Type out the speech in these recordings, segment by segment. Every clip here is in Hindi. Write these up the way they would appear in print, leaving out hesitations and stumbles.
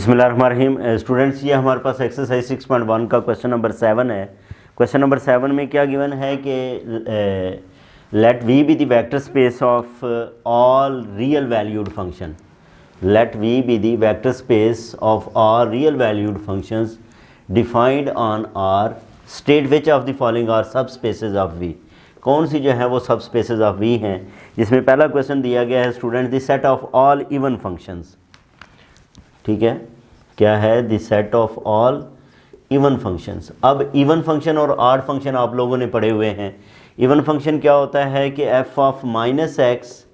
बिस्मिल्लाहिर्रहमानिर्रहीम। स्टूडेंट्स, ये हमारे पास एक्सरसाइज 6.1 का क्वेश्चन नंबर 7 है। क्वेश्चन नंबर 7 में क्या गिवन है कि let V be the vector space of all real valued function. Let V be the vector space of all real valued functions defined on R state which of the following are subspaces of V. कौन सी जो है वो सब स्पेसेस ऑफ वी हैं, जिसमें पहला क्वेश्चन दिया गया है student the set of all even functions. ठीक है, क्या है? The set of all even functions. अब इवन फंक्शन और ऑड फंक्शन आप लोगों ने पढ़े हुए हैं। इवन फंक्शन क्या होता है कि F of minus x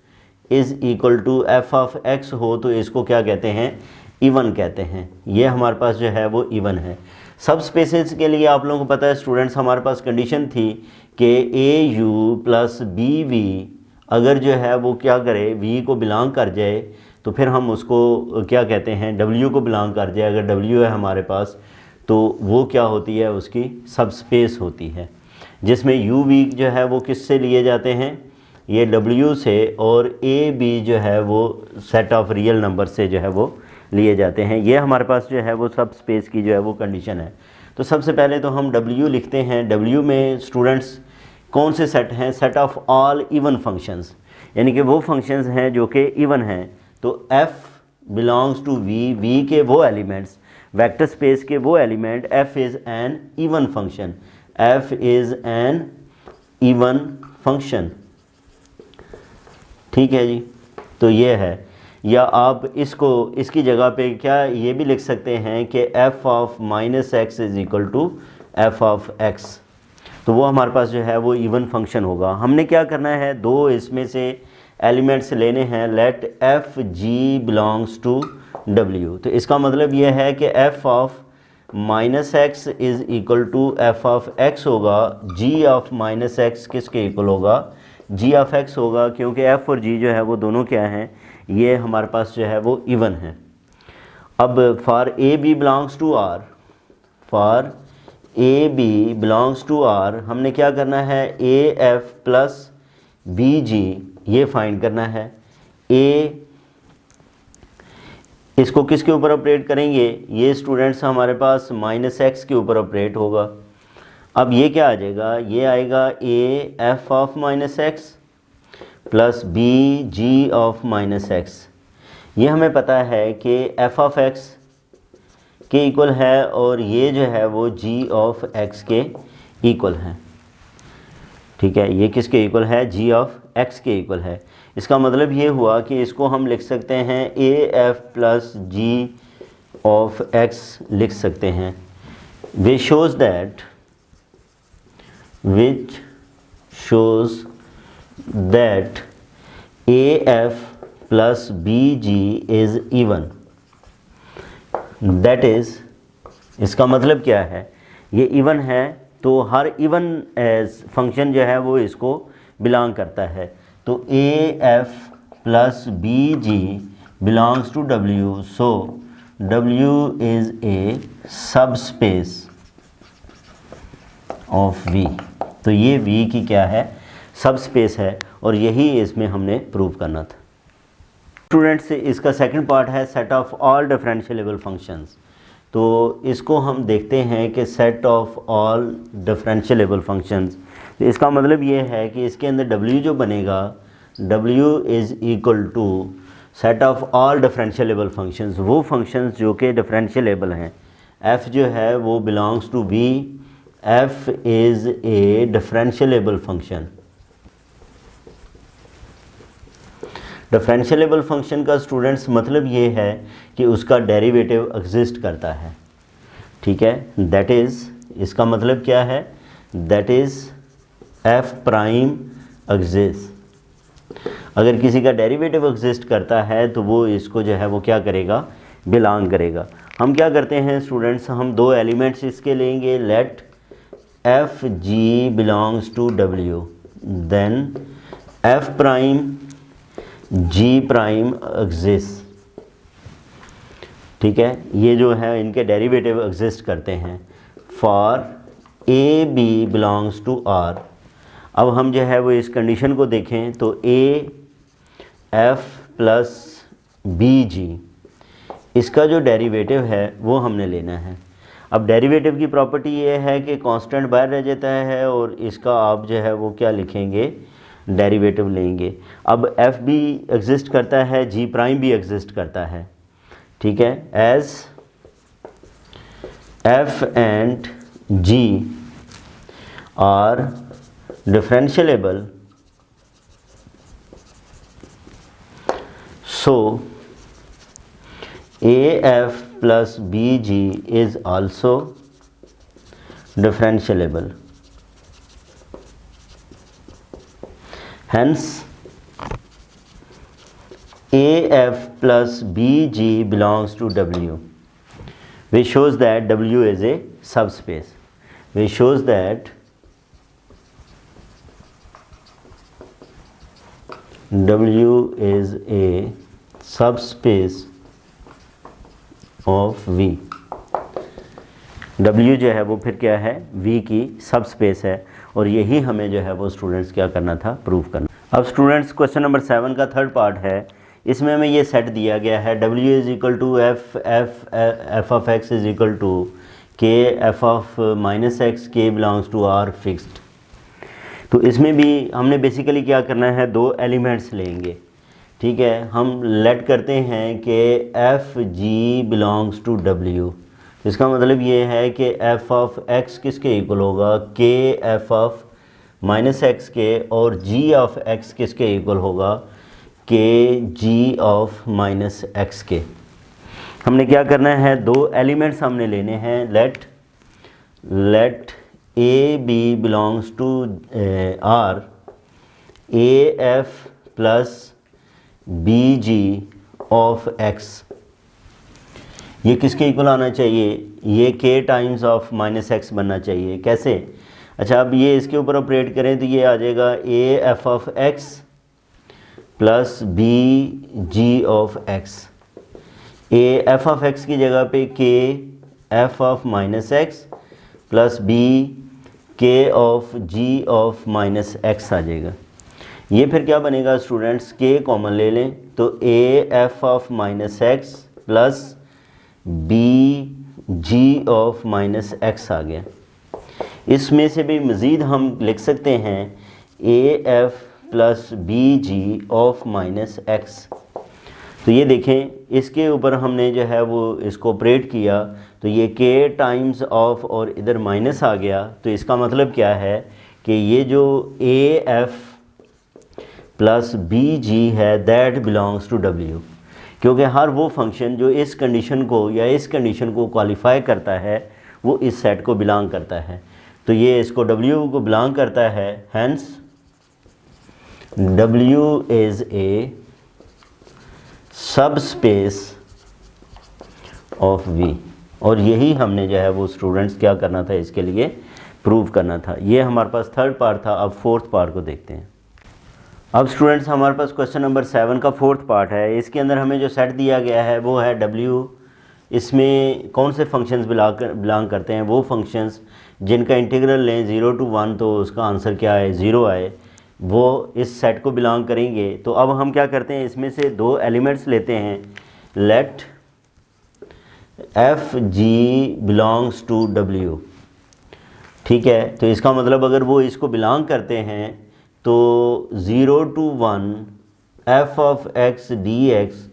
is equal to f of x हो तो इसको क्या कहते हैं? इवन कहते हैं। ये हमारे पास जो है वो इवन है। सब स्पेसेस के लिए आप लोगों को पता है स्टूडेंट्स, हमारे पास कंडीशन थी कि ए यू प्लस बी वी अगर जो है वो क्या करे, वी को बिलोंग कर जाए तो फिर हम उसको क्या कहते हैं? डब्ल्यू को बिलोंग कर जाए। अगर डब्ल्यू है हमारे पास तो वो क्या होती है? उसकी सब स्पेस होती है, जिसमें यू वी जो है वो किससे लिए जाते हैं? ये डब्ल्यू से, और ए बी जो है वो सेट ऑफ रियल नंबर से जो है वो लिए जाते हैं। ये हमारे पास जो है वो सब स्पेस की जो है वो कंडीशन है। तो सबसे पहले तो हम डब्ल्यू लिखते हैं। डब्ल्यू में स्टूडेंट्स कौन से सेट हैं? Set of all even functions, यानी कि वो फंक्शंस हैं जो कि इवन हैं। तो f बिलोंग्स टू v के वो एलिमेंट्स, वेक्टर स्पेस के वो element, f is an even function. f is an even function. ठीक है जी, तो ये है। या आप इसको इसकी जगह पे क्या ये भी लिख सकते हैं कि f of minus x is equal to f of x। तो वो हमारे पास जो है वो इवन फंक्शन होगा। हमने क्या करना है? दो इसमें से एलिमेंट्स लेने हैं। Let f ji belongs to W. तो इसका मतलब यह है कि F of minus x is equal to f of x होगा। जी ऑफ माइनस एक्स किसके इक्वल होगा? जी ऑफ एक्स होगा, क्योंकि एफ और जी जो है वो दोनों क्या हैं? ये हमारे पास जो है वो इवन है। अब for A B belongs to R, for A B belongs to R हमने क्या करना है? A F plus B g ये फाइंड करना है। ए इसको किसके ऊपर ऑपरेट करेंगे? ये स्टूडेंट्स हमारे पास माइनस एक्स के ऊपर ऑपरेट होगा। अब ये क्या आ जाएगा? ये आएगा a F of minus x plus B ji of minus x. ये हमें पता है कि एफ ऑफ एक्स के इक्वल है और ये जो है वो जी ऑफ एक्स के इक्वल है। ठीक है, ये किसके इक्वल है? जी ऑफ एक्स के इक्वल है। इसका मतलब ये हुआ कि इसको हम लिख सकते हैं A F plus g of x लिख सकते हैं। Which shows that a F plus B g is even. That is, इसका मतलब क्या है? ये इवन है, तो हर इवन फंक्शन जो है वो इसको बिलोंग करता है। तो A F plus B g belongs to W, so W is a subspace of we. तो ये वी की क्या है? सब स्पेस है, और यही इसमें हमने प्रूव करना था। स्टूडेंट्स, इसका सेकंड पार्ट है set of all differentiable functions. तो इसको हम देखते हैं कि set of all differentiable functions, तो इसका मतलब ये है कि इसके अंदर w जो बनेगा, w is equal to set of all differentiable functions, वो फंक्शंस जो कि डिफरेंशिएबल हैं। f जो है वो belongs to v, f is a differentiable function. Differentiable function का स्टूडेंट्स मतलब ये है कि उसका डेरिवेटिव एग्जिस्ट करता है। ठीक है, दैट इज़, इसका मतलब क्या है? That is F prime exist. अगर किसी का डेरिवेटिव एग्जिस्ट करता है तो वो इसको जो है वो क्या करेगा? बिलोंग करेगा। हम क्या करते हैं स्टूडेंट्स? हम दो एलिमेंट्स इसके लेंगे। Let f ji belongs to W, then f prime g prime exist. ठीक है, ये जो है इनके डेरिवेटिव एग्जिस्ट करते हैं for A B belongs to R. अब हम जो है वो इस कंडीशन को देखें तो ए एफ प्लस बी जी इसका जो डेरिवेटिव है वो हमने लेना है। अब डेरिवेटिव की प्रॉपर्टी ये है कि कांस्टेंट बाहर रह जाता है और इसका आप जो है वो क्या लिखेंगे, डेरिवेटिव लेंगे। अब एफ भी एग्जिस्ट करता है, जी प्राइम भी एग्जिस्ट करता है, ठीक है। As f and g are differentiable, so AF plus BG is also differentiable. Hence AF plus BG belongs to W, which shows that W is a subspace, which shows that W is a subspace of V। W जो है वो फिर क्या है, V की सबस्पेस है, और यही हमें जो है वो स्टूडेंट्स क्या करना था, प्रूव करना। अब स्टूडेंट्स क्वेश्चन नंबर 7 का थर्ड पार्ट है। इसमें हमें ये सेट दिया गया है W is equal to f of x is equal to k F of minus x, k belongs to R fixed. तो इसमें भी हमने बेसिकली क्या करना है, दो एलिमेंट्स लेंगे, ठीक है। हम लेट करते हैं कि F ji belongs to W. इसका मतलब ये है कि एफ ऑफ एक्स किसके इक्वल होगा, के एफ ऑफ माइनस एक्स के, और जी ऑफ एक्स किसके इक्वल होगा, के जी ऑफ माइनस एक्स के। हमने क्या करना है, दो एलिमेंट्स हमने लेने हैं। Let a B belongs to R, A F plus B ji of x, ये किसके इक्वल आना चाहिए, ये के टाइम्स ऑफ माइनस एक्स बनना चाहिए। कैसे, अच्छा अब ये इसके ऊपर ऑपरेट करें तो ये आ जाएगा A F of X plus B ji of X. A F of X की जगह पे के F of minus x plus B के of G of minus X आ जाएगा। ये फिर क्या बनेगा स्टूडेंट्स, के कॉमन ले लें तो A F of minus x plus B ji of minus X आ गया। इसमें से भी मज़ीद हम लिख सकते हैं A F plus B ji of minus X. तो ये देखें, इसके ऊपर हमने जो है वो इसको ऑपरेट किया तो ये के टाइम्स ऑफ और इधर माइनस आ गया। तो इसका मतलब क्या है कि ये जो ए एफ प्लस बी जी है दैट बिलोंग्स टू डब्ल्यू, क्योंकि हर वो फंक्शन जो इस कंडीशन को या इस कंडीशन को क्वालिफाई करता है वो इस सेट को बिलोंग करता है। तो ये इसको डब्ल्यू को बिलोंग करता है, hence W is a subspace of we. और यही हमने जो है वो स्टूडेंट्स क्या करना था, इसके लिए प्रूव करना था। ये हमारे पास थर्ड पार्ट था। अब फोर्थ पार्ट को देखते हैं। अब स्टूडेंट्स हमारे पास क्वेश्चन नंबर 7 का फोर्थ पार्ट है। इसके अंदर हमें जो सेट दिया गया है वो है W। इसमें कौन से फंक्शंस बिलोंग करते हैं, वो फंक्शंस जिनका इंटीग्रल लें 0 to 1 तो उसका आंसर क्या आए, 0 आए, वो इस सेट को बिलोंग करेंगे। तो अब हम क्या करते हैं, इसमें से दो एलिमेंट्स लेते हैं। Let f ji belongs to W, ठीक है। तो इसका मतलब अगर वो इसको बिलोंग करते हैं तो 0 to 1 F of X D X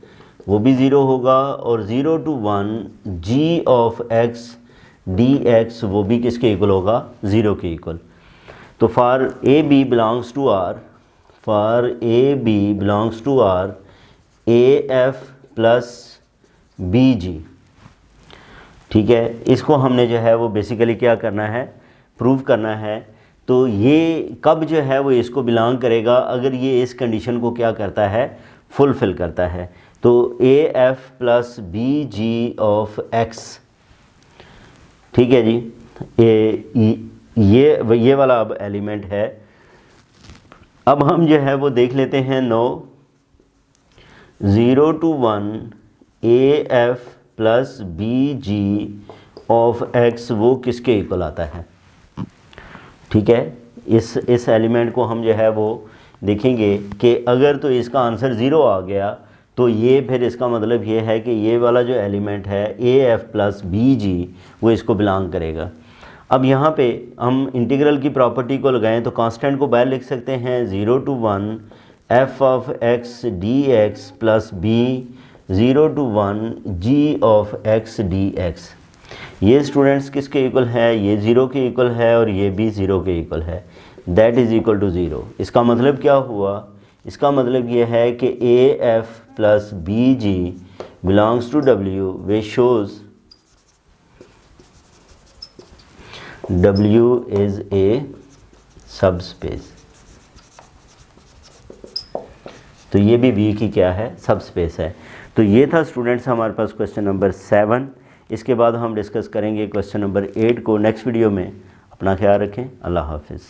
वो भी ज़ीरो होगा, और 0 to 1 G of X D X वो भी किसके इक्वल होगा, 0 के इक्वल। तो for A B belongs to R, for A B belongs to R A F plus B G, ठीक है। इसको हमने जो है वो बेसिकली क्या करना है, प्रूव करना है। तो ये कब जो है वो इसको बिलोंग करेगा, अगर ये इस कंडीशन को क्या करता है, फुलफ़िल करता है। तो A F plus B ji of x, ठीक है जी। ये वाला अब एलिमेंट है। अब हम जो है वो देख लेते हैं 9 0 to 1 a F plus B ji of x वो किसके इक्वल आता है, ठीक है। इस एलिमेंट को हम जो है वो देखेंगे कि अगर तो इसका आंसर 0 आ गया तो ये फिर इसका मतलब ये है कि ये वाला जो एलिमेंट है AF प्लस BG वो इसको बिलोंग करेगा। अब यहाँ पे हम इंटीग्रल की प्रॉपर्टी को लगाएं तो कांस्टेंट को बाहर लिख सकते हैं 0 to 1 f of x dx plus b 0 to 1 g of x dx। ये स्टूडेंट्स किसके इक्वल है, ये 0 के इक्वल है और ये भी 0 के इक्वल है, दैट इज़ इक्वल टू 0। इसका मतलब क्या हुआ, इसका मतलब ये है कि AF plus BG belongs to W which shows W is a subspace। तो ये भी V की क्या है, सबस्पेस है। तो ये था स्टूडेंट्स हमारे पास क्वेश्चन नंबर 7। इसके बाद हम डिस्कस करेंगे क्वेश्चन नंबर 8 को नेक्स्ट वीडियो में। अपना ख्याल रखें, अल्लाह हाफिज़।